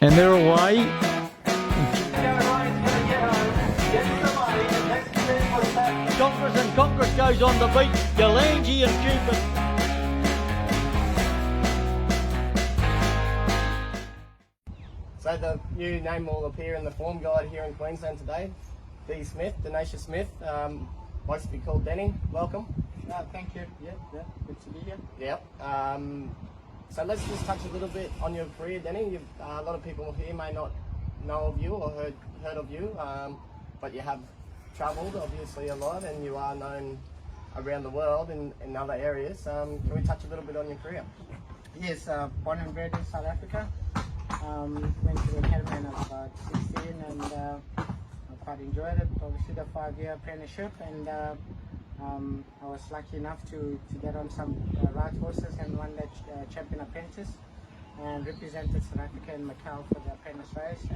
And they're away. Congress and Congress goes on the beat. Galangi and Gympie. So the new name will appear in the form guide here in Queensland today. D. Smith, Denicious Smith, likes to be called Denny. Welcome. Thank you. Yeah, good to be here. Yep. So let's just touch a little bit on your career, Denny. A lot of people here may not know of you or heard of you, but you have travelled obviously a lot, and you are known around the world in other areas. Can we touch a little bit on your career? Yes, born and bred in South Africa. Went to the academy when I was about 16, and I quite enjoyed it. Obviously the 5-year apprenticeship, and I was lucky enough to get on some right horses and won that champion apprentice and represented South Africa in Macau for the apprentice race.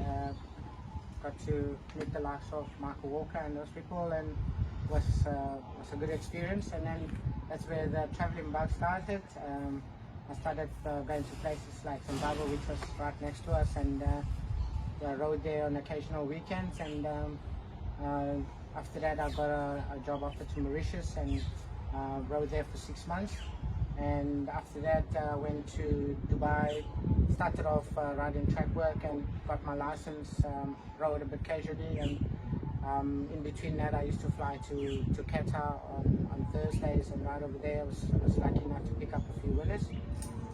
Got to meet the likes of Michael Walker and those people, and was a good experience. And then that's where the travelling bug started. I started going to places like Zimbabwe, which was right next to us, and I rode there on occasional weekends. And after that, I got a job offer to Mauritius and rode there for 6 months. And after that, I went to Dubai, started off riding track work and got my license, rode a bit casually, and in between that I used to fly to Qatar on Thursdays and ride over there. I was lucky enough to pick up a few winners,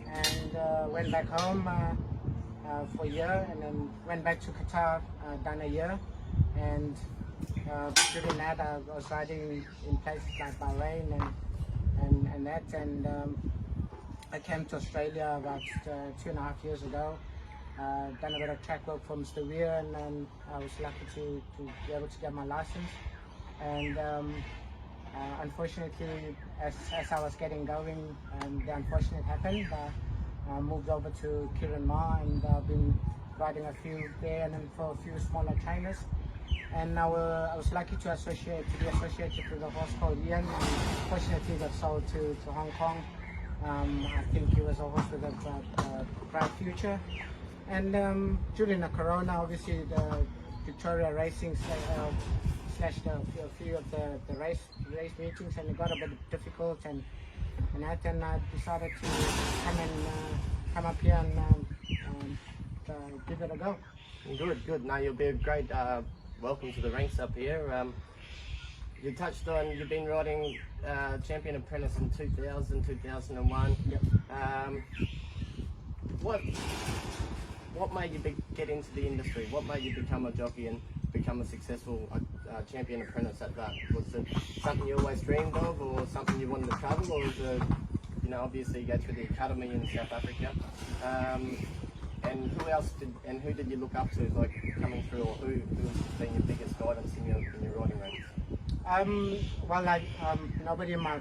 and went back home for a year, and then went back to Qatar, done a year, and during that I was riding in places like Bahrain and that, and I came to Australia about 2.5 years ago. Done a bit of track work for Mr. Weir, and then I was lucky to be able to get my license. And unfortunately, as I was getting going, the unfortunate happened. I moved over to Kirin Ma, and I've been riding a few there and then for a few smaller trainers. And I was lucky to be associated with a horse called Ian, and fortunately got sold to Hong Kong. I think he was a horse with a bright future. And during the corona, obviously the Victoria Racing slashed a few of the race meetings, and it got a bit difficult, and I decided to come up here and give it a go. Good. Now you'll be a great welcome to the ranks up here. You touched on you've been riding Champion Apprentice in 2000, 2001. Yep. What made you get into the industry? What made you become a jockey and become a successful Champion Apprentice at that? Was it something you always dreamed of, or something you wanted to travel, or was it, obviously you go through the academy in South Africa? And who did you look up to, like coming through, or who's been your biggest guidance in your riding ranks? Well, nobody in my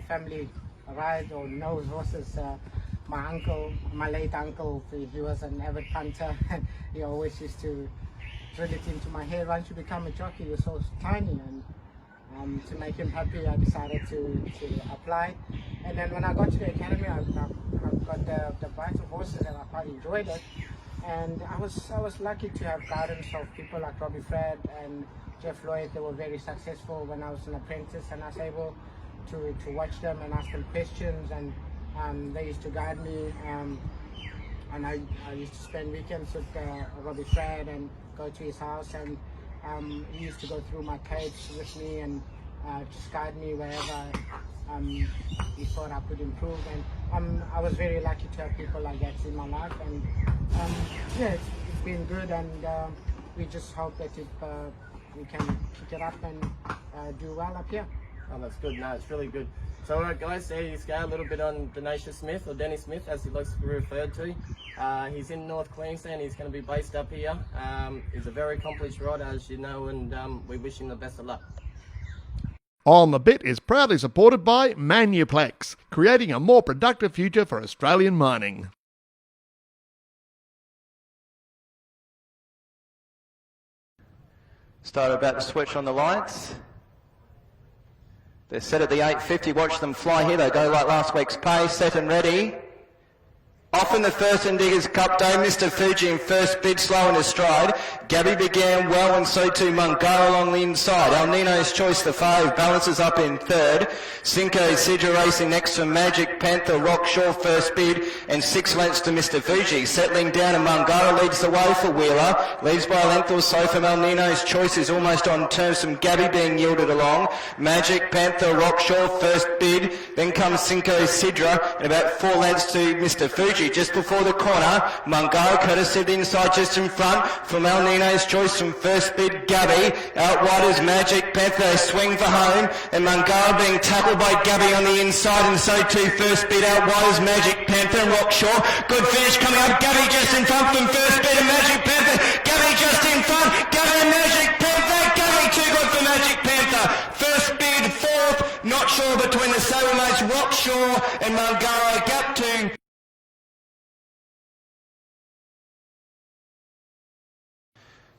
family rides or knows horses. My late uncle, he was an avid punter. He always used to drill it into my head, once you become a jockey, you're so tiny. And to make him happy, I decided to apply. And then when I got to the academy, I got the brighter horses, and I quite enjoyed it. And I was lucky to have guidance of people like Robbie Fred and Jeff Lloyd. They were very successful when I was an apprentice, and I was able to watch them and ask them questions, and they used to guide me, and I used to spend weekends with Robbie Fred and go to his house, and he used to go through my cage with me and just guide me wherever he thought I could improve. And I was very lucky to have people like that in my life, and yeah, it's been good, and we just hope that we can kick it up and do well up here. Oh, that's good. No, it's really good. So, alright guys, there you go, a little bit on Denicious Smith, or Denny Smith as he likes to be referred to. He's in North Queensland, he's going to be based up here. He's a very accomplished rider, as you know, and we wish him the best of luck. On the Bit is proudly supported by Manuplex, creating a more productive future for Australian mining. Start about to switch on the lights. They're set at the 850. Watch them fly here. They go like last week's pace. Set and ready. Off in the first and Diggers Cup Day, Mr. Fuji in first bid, slow in his stride. Gabby began well and so too Mungara along the inside. El Nino's Choice, the 5, balances up in third. Cinco Sidra racing next to Magic Panther, Rockshaw first bid and 6 lengths to Mr. Fuji. Settling down and Mungara leads the way for Wheeler. Leads by a length or so from El Nino's Choice is almost on terms from Gabby being yielded along. Magic Panther, Rockshaw first bid. Then comes Cinco Sidra and about 4 lengths to Mr. Fuji. Just before the corner, Mungara courtesy of the inside just in front from El Nino's Choice from first bid Gabby. Out wide is Magic Panther, they swing for home and Mungara being tackled by Gabby on the inside and so too first bid. Out wide is Magic Panther and Rockshaw. Good finish coming up, Gabby just in front from first bid and Magic Panther. Gabby just in front, Gabby and Magic Panther. Gabby too good for Magic Panther. First bid, fourth, not sure between the stablemates Rockshaw and Mungara. Gap 2.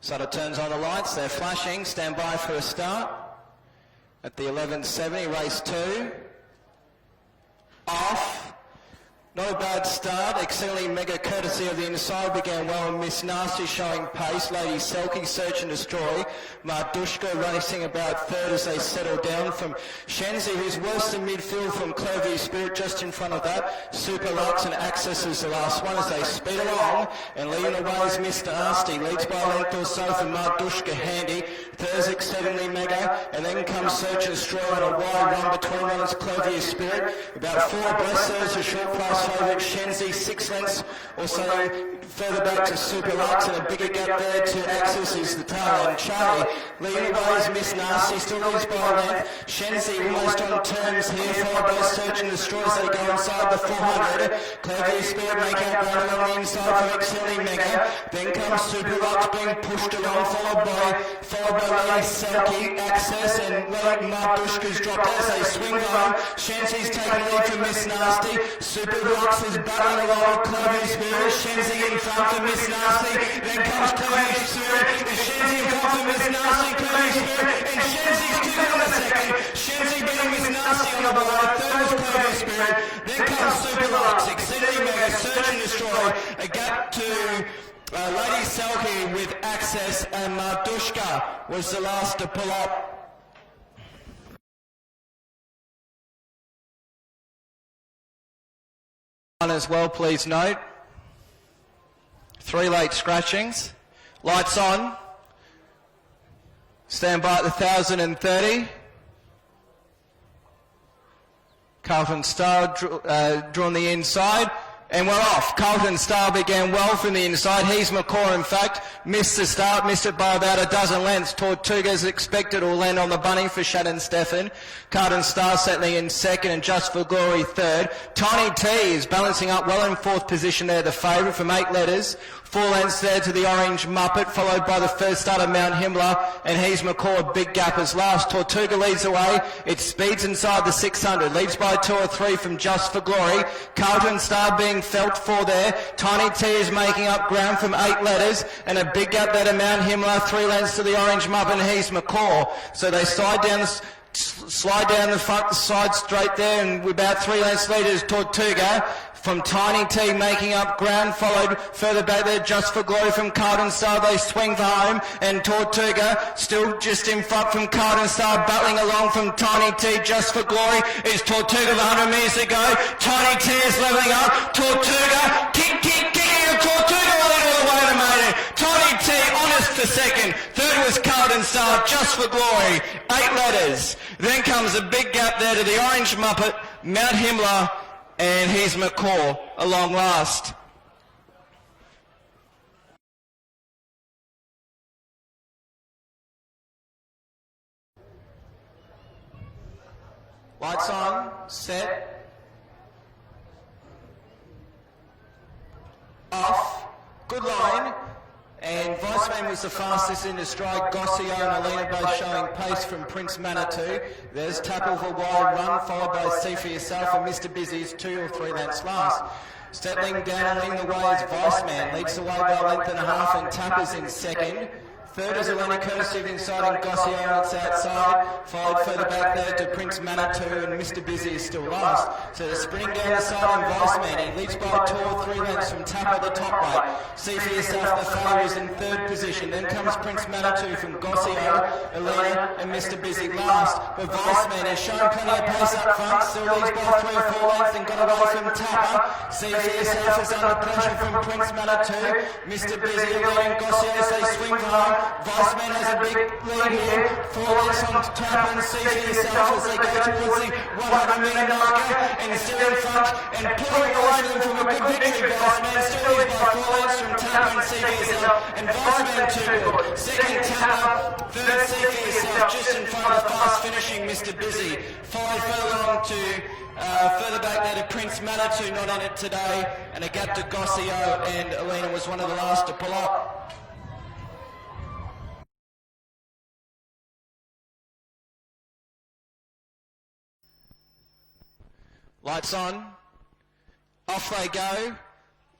Sutter turns on the lights, they're flashing, stand by for a start. At the 11.70, race 2. Off. Not a bad start, exceedingly mega courtesy of the inside, began well and Miss Nasty showing pace. Lady Selkie Search and Destroy. Mardushka racing about third as they settle down from Shenzi, who's worse in midfield from Clovey Spirit just in front of that. Super Lux and Access is the last one as they speed along and leading away is Mr. Nasty. Leads by a length or so from Mardushka Handy. Third's exceedingly mega and then comes Search and Destroy on a wide run between runners Clovey Spirit. About 4 abreast, there's a short price favourite Shenzi, 6 lengths or so further back to Super Lux and a bigger gap there to Axis is the tail and Charlie. Leading away is Miss Nasty, still leads by a length. Shenzi almost on terms here, followed by Search and Destroy as they go inside the 400. Clovey Spirit making up ground along the inside from exceedingly mega. Then comes Super Lux being pushed along, followed by Lady Selkie, Access and Lady Mardushka's dropped as they swing home. Shenzi's taking lead from Miss Nasty. Super Lux is battling along with Clovey Spirit. Shenzi in front for Miss Nasty. Then comes Clovey Spirit. And Shenzi in front for Miss Nasty. Clovey Spirit. And Shenzi's 2 on the second. Shenzi beating Miss Nasty on the below. Third was Clovey Spirit. Then comes Super Lux. Exceedingly mega. Search and Destroy. A gap to Lady Selkie with Access and Mardushka was the last to pull up. As well, please note. 3 late scratchings. Lights on. Stand by at the 1,030. Carlton Star drawn the inside. And we're off. Carlton Star began well from the inside. He's McCaw, in fact. Missed the start, missed it by about a dozen lengths. Tortuga as expected will land on the bunny for Shannon Stephan. Carlton Star settling in second and Just for Glory third. Tiny T is balancing up well in 4th position there, the favourite from 8 letters. 4 lengths there to the Orange Muppet, followed by the first starter Mount Himmler, and he's McCaw, big gap as last. Tortuga leads away. It speeds inside the 600. Leads by 2 or 3 from Just for Glory. Carlton Star being felt for there. Tiny T is making up ground from 8 letters, and a big gap there to Mount Himmler. 3 lengths to the Orange Muppet, and he's McCaw. So they slide down the front side straight there, and about 3 lengths later is Tortuga. From Tiny T making up ground, followed further back there Just for Glory from Carlton Star. They swing for home, and Tortuga still just in front from Carlton Star, battling along from Tiny T. Just for Glory is Tortuga with 100 metres to go. Tiny T is levelling up. Tortuga kicking, and Tortuga running all the way to maiden. Tiny T honest for second. Third was Carlton Star. Just for Glory, 8 letters. Then comes a big gap there to the Orange Muppet, Mount Himmler, and here's McCaw along last. Lights on, set, off, good line, and Viceman was the fastest in the stride. Gossio and Alina both showing pace from Prince Manitou. There's tackle for wide run, followed by See For Yourself, and Mr. Busy's 2 or 3 lengths last. Settling down and leading the way is Viceman, leads the way by a length and a half, and Tappers in second. Third is Elena courtesy of the inside and Gossier on its outside. Followed further back there to Prince Manitou, and Mr. Busy is still last. So they're sprinting down the side and Viceman. He leads by 2 or 3 lengths from Tapper the top weight. See for yourself, the favourite is in third position. Then comes Prince Manitou from Gossier, Elena and Mr. Busy last. But Viceman has shown plenty of pace up front. Still leads by 3 or 4 lengths and got away from Tapper. See for yourself is under pressure from Prince Manitou. Mr. Busy, Elena and Gossier as they swing home. Viceman has a big lead here. 4 lengths on Tapper and see for yourself as they go towards the 100-metre marker. And still in front and pulling away them from a good victory. Viceman still leads by 4 lengths from Tapper and see for yourself. And Viceman too good. Second Tapper, third see for yourself just in front of the fast finishing Mr. Busy. Followed further on to further back there to Prince Manitou, not in it today, and a gap to Gossio, and Elena was one of the last to pull up. Lights on, off they go.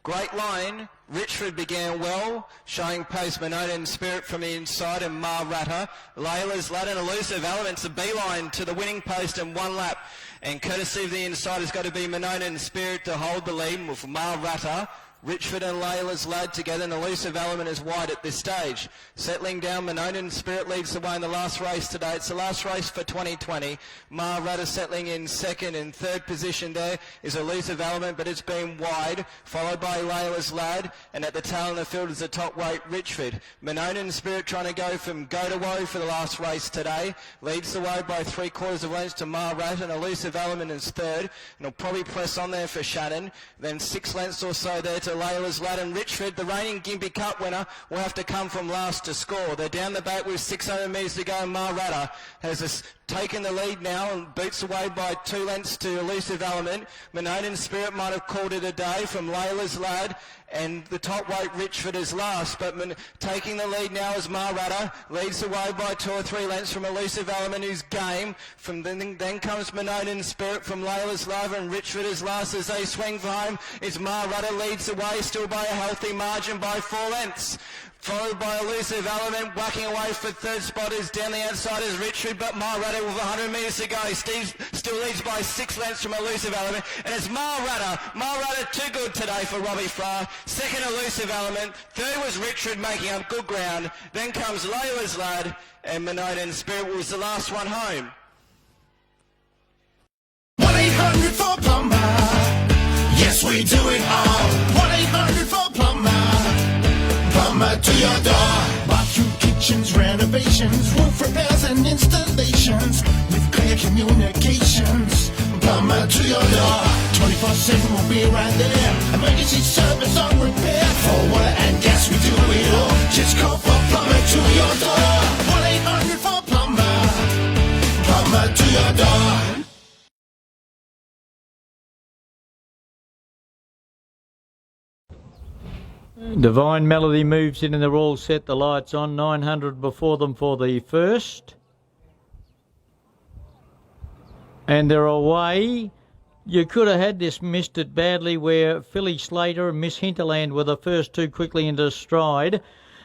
Great line. Richford began well, showing pace. Monona and Spirit from the inside, and Mar Ratter. Layla's Lad and Elusive Elements, a beeline to the winning post in 1 lap. And courtesy of the inside has got to be Monona and Spirit to hold the lead with Mar Ratter. Richford and Layla's Lad together, and Elusive Element is wide at this stage. Settling down, Monona and Spirit leads the way in the last race today. It's the last race for 2020. Mar Ratter settling in second, and third position there is Elusive Element, but it's been wide, followed by Layla's Lad, and at the tail of the field is the top weight Richford. Monona and Spirit trying to go from go to woe for the last race today. Leads the way by 3/4 of lengths to Mar Ratter, and Elusive Element is third, and he'll probably press on there for Shannon. Then 6 lengths or so there to Layla's Lad, and Richford, the reigning Gympie Cup winner, will have to come from last to score. They're down the back with 600 metres to go. Mar Ratter has taken the lead now and beats away by 2 lengths to Elusive Element. Monona and Spirit might have called it a day from Layla's Lad, and the top weight Richford is last, but taking the lead now is Mar Ratter, leads the way by 2 or 3 lengths from Elusive Element, who's game. From then comes Monona and Spirit from Layla's Lad, and Richford is last as they swing for home. It's Mar Ratter leads the way, still by a healthy margin by 4 lengths. Followed by Elusive Element, whacking away for third spot is down the outside is Richford, but Mar Ratter with 100 metres to go. Steve still leads by 6 lengths from Elusive Element, and it's Mar Ratter. Mar Ratter too good today for Robbie Farr. Second Elusive Element, third was Richford making up good ground. Then comes Layla's Lad, and Monona and Spirit was the last one home. 1-800-4-PLUMBER. Yes, we do it all. 1-800-4-PLUMBER. Plumber to your door. Bathroom, kitchens, renovations, roof repairs and installations with clear communications. Plumber to your door. 24/7 will be right there. Emergency service on repair. For water and gas, we do it all. Just call for plumber to your door. 1-800-4-PLUMBER. Plumber to your door. Divine Melody moves in and they're all set. The lights on. 900 before them for the first. And they're away. You could have had this, missed it badly, where Philly Slater and Miss Hinterland were the first two quickly into stride.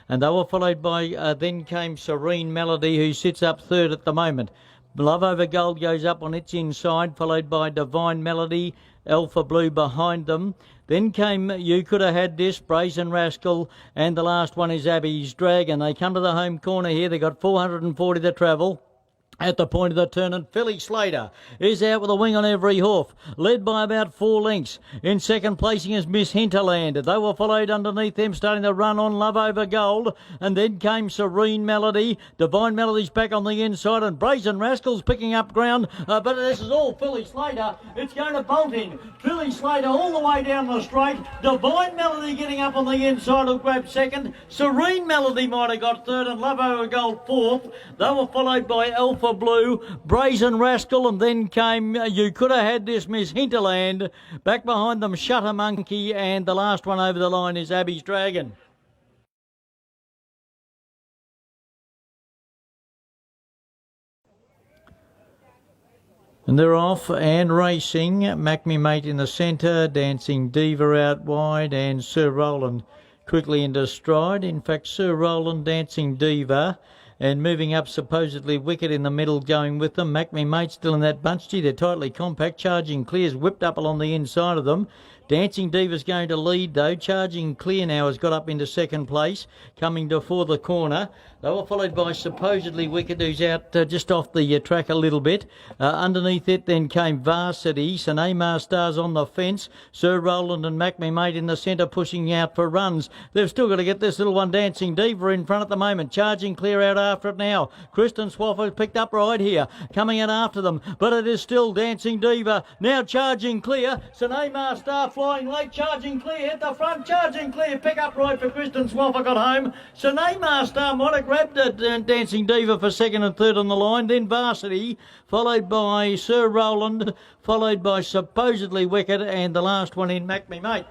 And they were followed by, then came Serene Melody, who sits up third at the moment. Love Over Gold goes up on its inside, followed by Divine Melody, Alpha Blue behind them. Then came You Could Have Had This, Brazen Rascal, and the last one is Abby's Dragon. They come to the home corner here. They've got 440 to travel. At the point of the turn, and Philly Slater is out with a wing on every hoof, led by about 4 lengths. In second placing is Miss Hinterland. They were followed underneath them, starting to run on Love Over Gold. And then came Serene Melody. Divine Melody's back on the inside, and Brazen Rascals picking up ground. But this is all Philly Slater. It's going to bolt in. Philly Slater all the way down the straight. Divine Melody getting up on the inside will grab second. Serene Melody might have got third, and Love Over Gold fourth. They were followed by Alpha Blue, Brazen Rascal, and then came You Could Have Had This, Miss Hinterland. Back behind them, Shutter Monkey, and the last one over the line is Abby's Dragon. And they're off and racing. Mac Me Mate in the centre, Dancing Diva out wide, and Sir Roland quickly into stride. In fact, Sir Roland, Dancing Diva, and moving up supposedly Wicked in the middle going with them. Mac Me Mate still in that bunch. Gee, they're tightly compact. Charging Clear's whipped up along the inside of them. Dancing Diva's going to lead though. Charging Clear now has got up into second place, coming before the corner. They were followed by supposedly Wicked, who's out just off the track a little bit. Underneath it then came Varsity. Neymar Stars on the fence. Sir Roland and Mac Me Mate in the centre pushing out for runs. They've still got to get this little one, Dancing Diva, in front at the moment. Charging Clear out after it now. Kristen Swaffer picked up right here, coming out after them, but it is still Dancing Diva. Now Charging Clear. Neymar Star flying late. Charging Clear at the front. Charging Clear. Pick up right for Kristen Swaffer. Got home. Neymar Star might have grabbed it. Dancing Diva for second and third on the line. Then Varsity, followed by Sir Roland, followed by supposedly Wicked, and the last one in Mac Me Mate.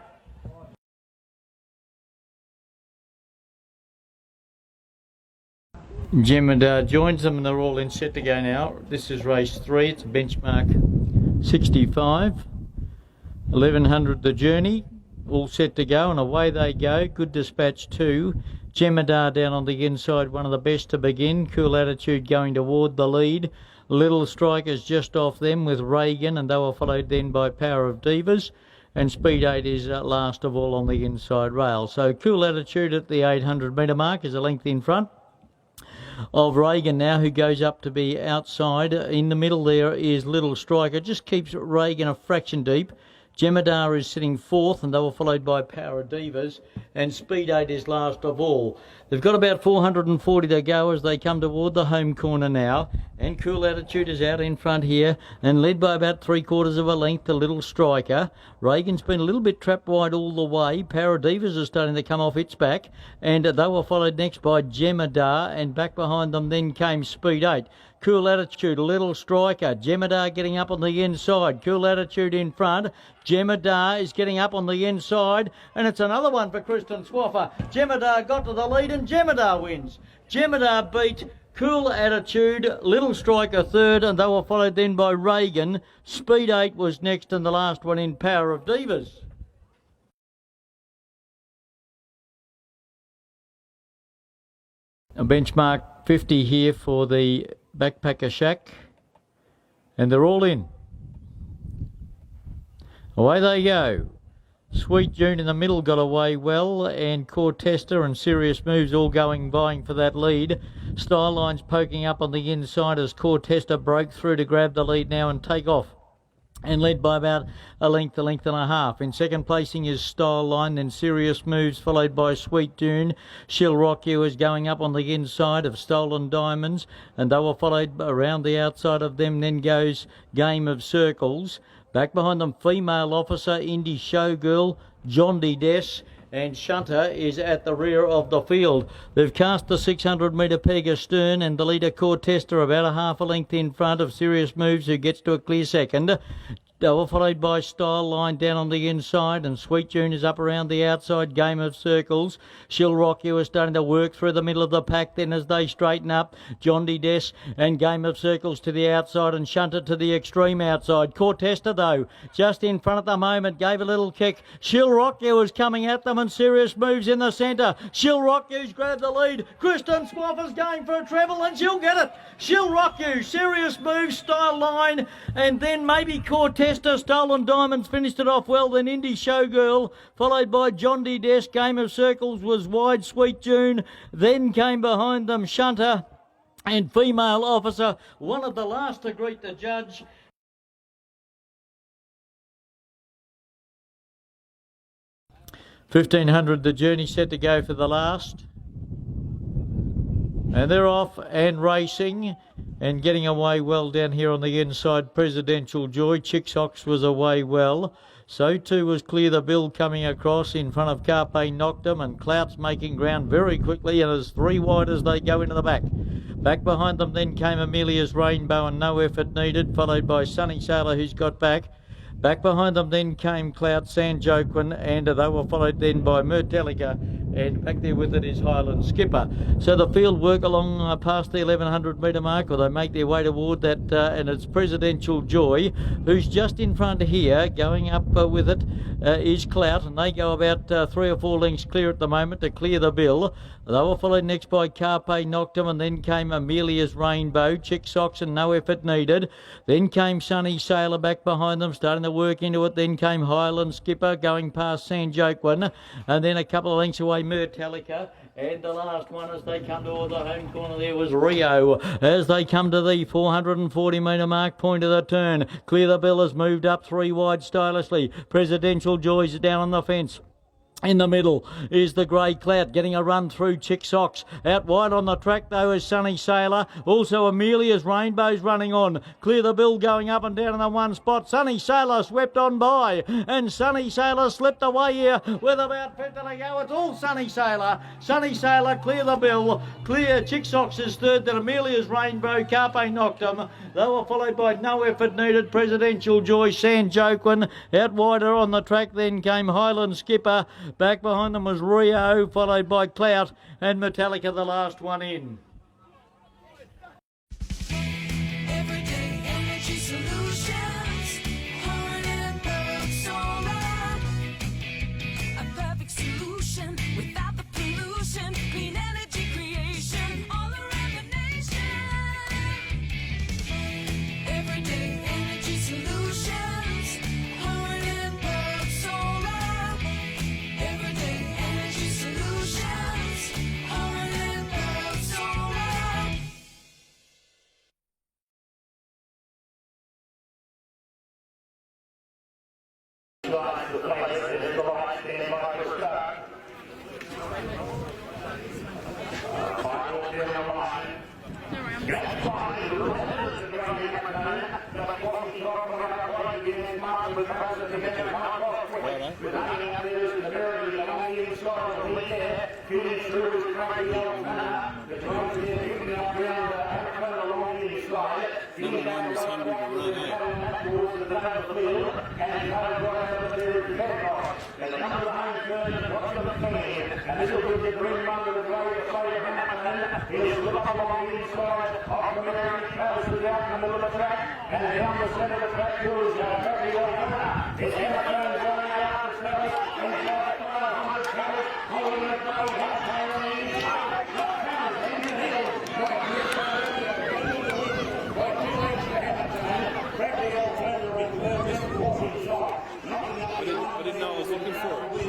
Jim joins them and they're all in set to go now. This is race 3. It's benchmark 65. 1100 the journey. All set to go and away they go. Good Dispatch 2. Jemadar down on the inside, one of the best to begin. Cool Attitude going toward the lead. Little Strikers just off them with Reagan, and they were followed then by Power of Divas. And Speed 8 is last of all on the inside rail. So Cool Attitude at the 800 metre mark is a length in front of Reagan now, who goes up to be outside. In the middle there is Little Striker. Just keeps Reagan a fraction deep. Jemadar is sitting fourth, and they were followed by Power of Divas, and Speed 8 is last of all. They've got about 440 to go as they come toward the home corner now, and Cool Attitude is out in front here, and led by about 3/4 of a length, the Little Striker. Reagan's been a little bit trapped wide all the way. Power of Divas is starting to come off its back, and they were followed next by Jemadar, and back behind them then came Speed 8. Cool Attitude, Little Striker, Jemadar getting up on the inside. Cool Attitude in front. Jemadar is getting up on the inside, and it's another one for Kristen Swaffer. Jemadar got to the lead, and Jemadar wins. Jemadar beat Cool Attitude, Little Striker third, and they were followed then by Reagan. Speed 8 was next, and the last one in Power of Divas. A benchmark 50 here for the Backpacker Shack, and they're all in. Away they go. Sweet June in the middle got away well, and Cortesta and Serious Moves all vying for that lead. Style Line's poking up on the inside as Cortesta broke through to grab the lead now and take off, and led by about a length and a half. In second placing is Style Line, then Serious Moves, followed by Sweet June. She'll Rock You is going up on the inside of Stolen Diamonds, and they were followed around the outside of them. Then goes Game of Circles. Back behind them, Female Officer, Indie Showgirl, John D. Des, and Shunter is at the rear of the field. They've cast the 600 metre peg astern, and the leader Cortesta about a half a length in front of Serious Moves, who gets to a clear second. They were followed by Style Line down on the inside, and Sweet June is up around the outside. Game of Circles. She'll Rock You is starting to work through the middle of the pack then as they straighten up. John D. Des and Game of Circles to the outside, and Shunter to the extreme outside. Cortesta, though, just in front at the moment, gave a little kick. She'll Rock You is coming at them, and Serious Moves in the centre. She'll Rock You's grabbed the lead. Kristen Swaffer's going for a treble, and she'll get it. She'll Rock You, Serious Moves, Style Line, and then maybe Cortesta. Stolen Diamonds finished it off well, then Indie Showgirl, followed by John D. Des. Game of Circles was wide. Sweet June, then came behind them Shunter and Female Officer, one of the last to greet the judge. $1,500 the journey set to go for the last. And they're off and racing and getting away well down here on the inside. Presidential Joy, Chicksox was away well. So too was Clear the Bill coming across in front of Carpe Noctum, and Clout's making ground very quickly, and as 3 wide as they go into the back. Back behind them then came Amelia's Rainbow and No Effort Needed, followed by Sunny Sailor, who's got back. Back behind them then came Clout Sanjoquin, and they were followed then by Metallica and back there with it is Highland Skipper. So the field work along past the 1100 metre mark, or they make their way toward that, and it's Presidential Joy, who's just in front here. Going up with it is Clout, and they go about 3 or 4 lengths clear at the moment to clear the bill. They were followed next by Carpe Noctum, and then came Amelia's Rainbow, Chick Socks and No Effort Needed. Then came Sunny Sailor back behind them, starting to work into it. Then came Highland Skipper, going past Sanjoquin, and then a couple of lengths away Metallica. And the last one as they come toward the home corner there was Rio. As they come to the 440 metre mark, point of the turn. Clear the Bill has moved up 3 wide stylishly. Presidential Joy's down on the fence. In the middle is the Grey Clout, getting a run through Chick Socks. Out wide on the track, though, is Sunny Sailor. Also, Amelia's Rainbow's running on. Clear the Bill going up and down in the one spot. Sunny Sailor swept on by, and Sunny Sailor slipped away here with about 50 to go. It's all Sunny Sailor. Sunny Sailor, Clear the Bill. Clear Chick Socks is third, then Amelia's Rainbow, Carpe Noctum. They were followed by No Effort Needed, Presidential Joy, Sanjoquin. Out wider on the track, then came Highland Skipper. Back behind them was Rio, followed by Clout, and Metallica the last one in. Everyday energy solutions, hard and perfect solar. A perfect solution without the pollution, clean energy creation all around the nation. Everyday energy solutions, hard and perfect solar. Everyday energy solutions, hard and perfect solar. I didn't know I was looking for it.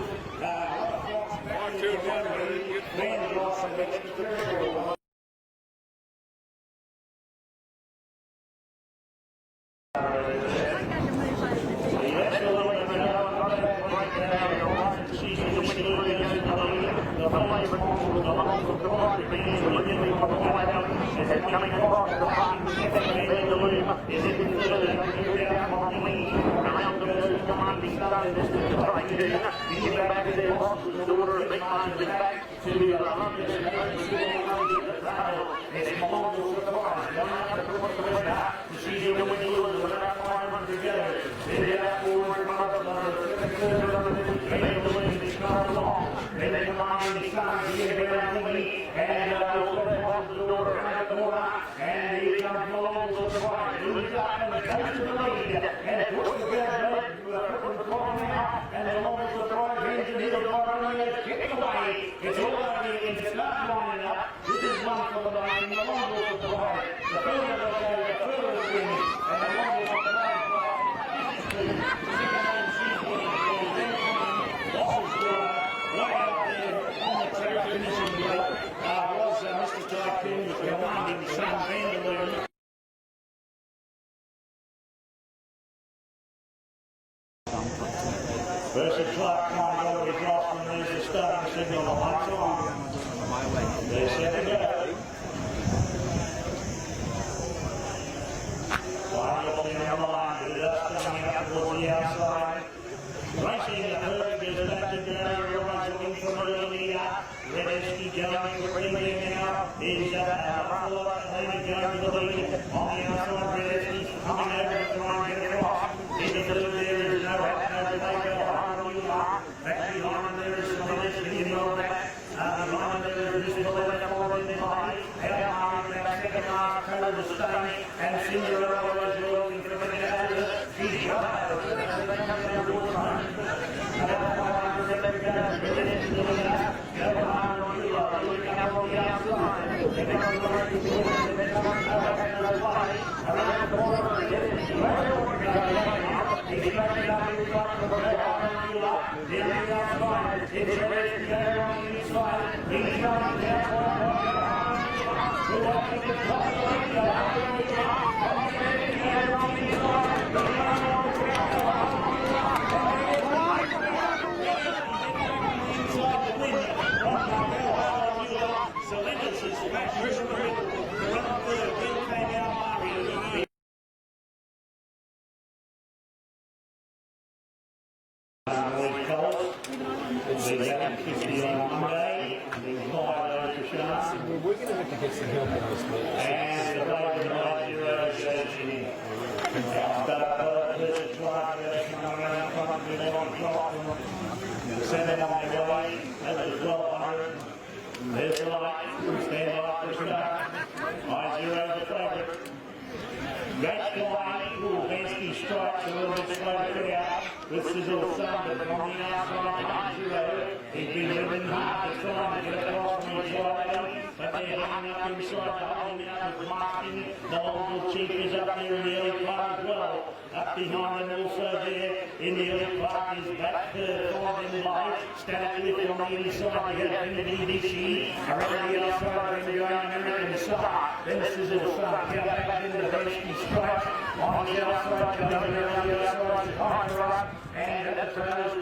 Versus Clark can't go with off and there's the starting signal on one side. They're set to go. Final thing on the line, the dust coming up towards the outside. Racing the herd goes back to Gary, everyone's looking for a leader. Redesky going quickly now. Is Ruffalo going to the lead. On the outside, Redesky coming over to try and get it off. In the middle there is no take behind you. Back behind there is some Redesky in the back. there is Mr. Leonard Moore in the line. Out in that second last corner to stay. And Cinderella is looking for the Canada. She's got We're going to have to get some help on this, mate. and the play of 9-0 goes in. Seven on the way, that was 1200. There's the light, stand by for start. 9-0 the favourite. That's the line, Vansky strikes a little bit slow to get out. With Sizzle Thunder on the outside, 9-0. He's been living hard to try and get across from the side. But they're hanging up inside, holding out with marking. The local chief is up there in the early part as well. Up behind them also there in the early part is back to five in light. Static lift on the inside. We have Kennedy Dixie. Around the outside, then going American Star. Then Sizzle Thunder. Get back into the Vansky strikes. On the outside, going around the outside, behind her up. And that's another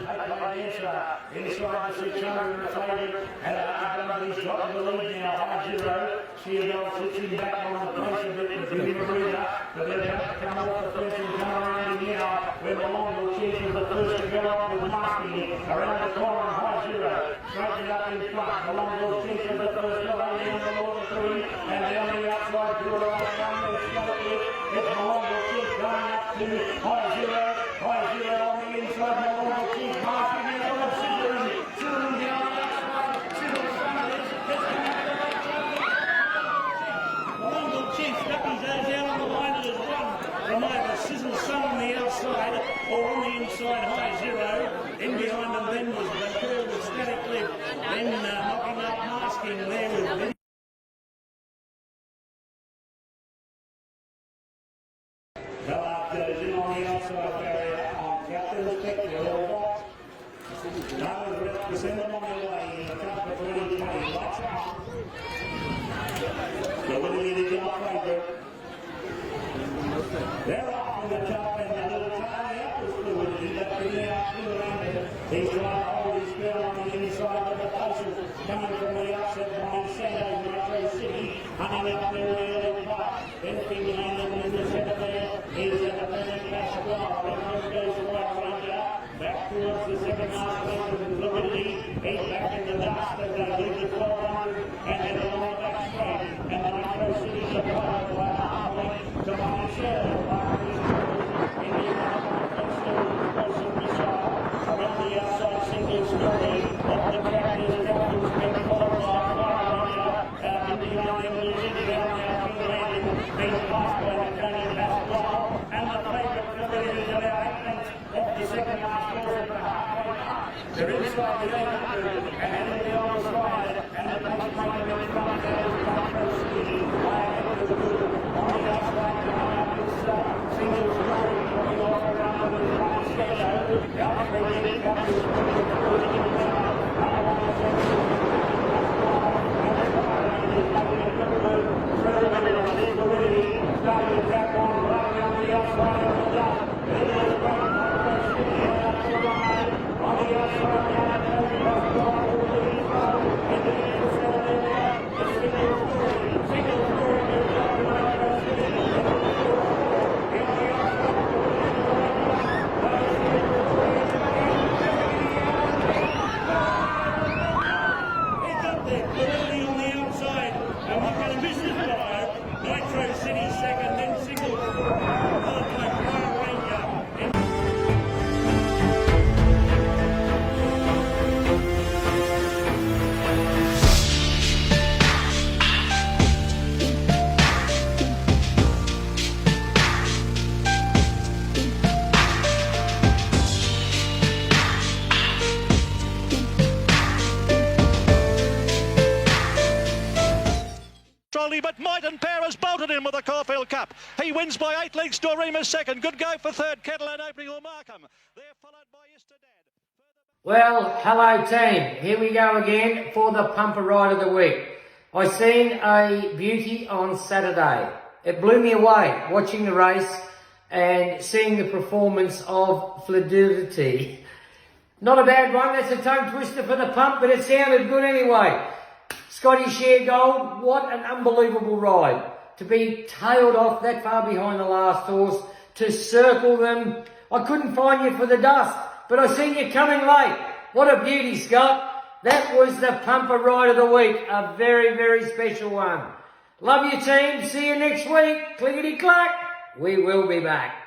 inside the 600 in the favourite. And he's got the lead now, 5-0. Sheardell sits him back on the place a bit with the breather. But they're about to come off the fence and come around in now. Where the Longo Chief is the first to go on with Marky. Around the corner, 5-0. Straightening up in front. The Longo Chief is the first to lay down the Lord of 3. And down the outside, to the right down there, it's the Longo Chief going up to 5-0. 5-0 on the inside, the Longo Chief marking it on Sizzling down the outside. Sizzle Thunder, the Longo Chief stuck his nose out on the line of his run from either Sizzle Sun on the outside or on the inside, 5-0. In behind them then was the curl with Static Lift. Then knocking up masking there with Ballard goes in on the outside barrier on Captain's Picture. Now send them on their way in the cup of 2020. Lights out. So we're going to get our favourite. They're off in the cup and the little tiny apples fluid. He's up in the outfield around it. He's trying to hold his ground on the inside of the places coming from the outside behind Sando's Metro City. Hunting up there in the early part. Then behind them in the centre there. He's at the Bennett Casablanca. Then goes right around out. Back towards the second last place of Liberty. He's back in the dust as they leave the 1200 and then along the back straight. And the Metro City's a part of the halfway to Montreal. In the around the outside single story of the track is Captain's been followed by in the line of the down now landing being passed by the Canadian basketball and the favourite Liberty is about 8 minutes off the second last course of the halfway mark. They're inside the 800 and in the other side and the pacemaker in front there is Metro City on the outside coming up this single story coming off around the shadow. Trolley, but Might and Pair has bolted in with the Caulfield Cup. He wins by 8 lengths to Arima's second. Good go for third. Kettle and opening will mark him. They're followed by Istadad. Well, hello team. Here we go again for the Pumper Ride of the Week. I seen a beauty on Saturday. It blew me away watching the race and seeing the performance of Fluidity. Not a bad one. That's a tongue twister for the pump, but it sounded good anyway. Scotty Share Gold, what an unbelievable ride. To be tailed off that far behind the last horse, to circle them. I couldn't find you for the dust, but I seen you coming late. What a beauty, Scott. That was the Pumper Ride of the Week. A very, very special one. Love you, team. See you next week. Clickety-clack. We will be back.